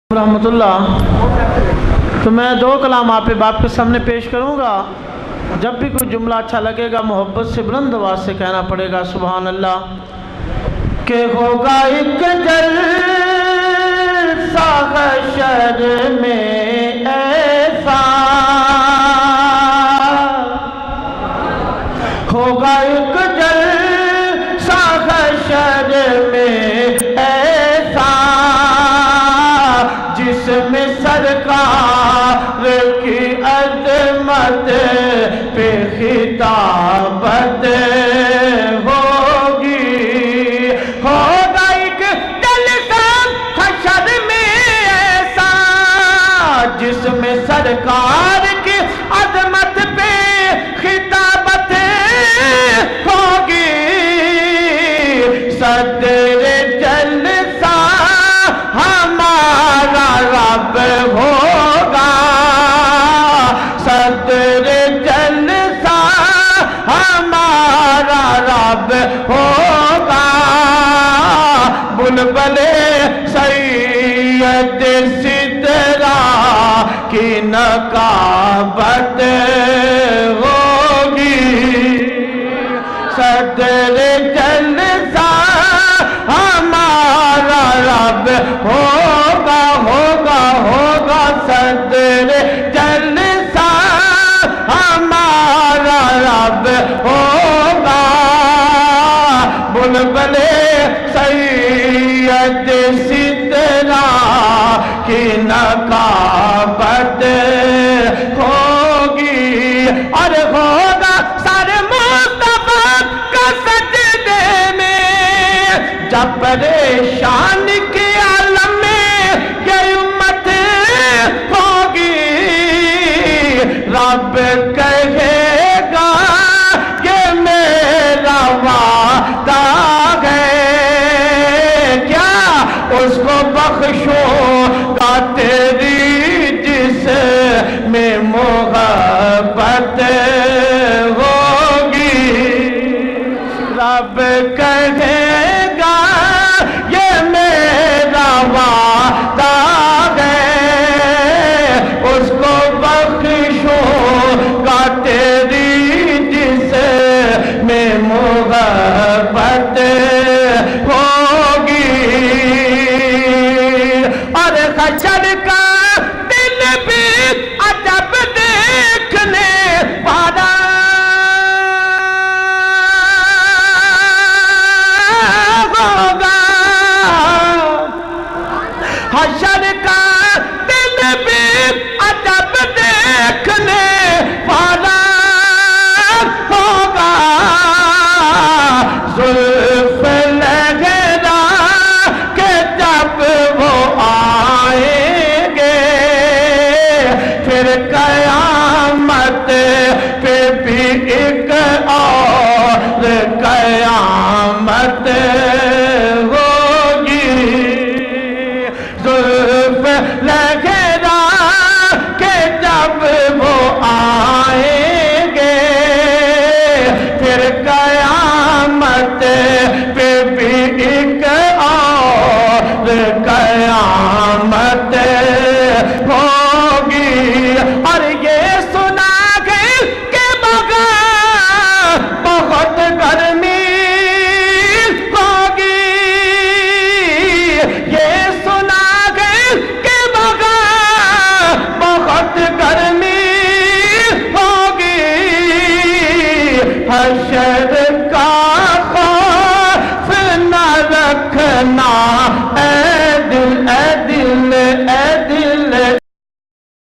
रहमतुल्लाह। तो मैं दो कलाम आप बाप के सामने पेश करूँगा। जब भी कोई जुमला अच्छा लगेगा मोहब्बत से बुलंद आवाज़ से कहना पड़ेगा सुभान अल्लाह। के होगा एक जलसा हशर में ऐसा, होगा एक जलसा हशर में ऐसा जिसमें सरकार की अज़मत पे खिताबत होगी। होगा एक जलसा हशर में ऐसा जिसमें सरकार की अज़मत पे खिताबत होगी। सदरे जलसा हमारा रब होगा, सदरे जलसा हमारा रब होगा। बुलबुले सैयद सिदरा की नकाबत होगी। सदरे जलसा हमारा रब होगा, होगा होगा सदरे जलसा हमारा रब होगा। बुलबुले सैयद सिदरा की नकाबत होगी। और होगा सारे मुस्तफा का सजदे में जब परेशान के आलम में ये उम्मत होगी। रब कहेगा ये मेरा वादा है, क्या उसको बख्शोगा तेरी जिसमें मोहब्बत होगी। रब कहेगा ये मेरा वादा है, उसको बख्शोगा तेरी जिसमें मोहब्बत होगी। और हशर का दिल भी अजब देखने वाला होगा। हशर का दिल भी अजब देखने वाला होगा। जुल्फ लहरा के जब वो आएंगे फिर कयामत पे भी एक और कयामत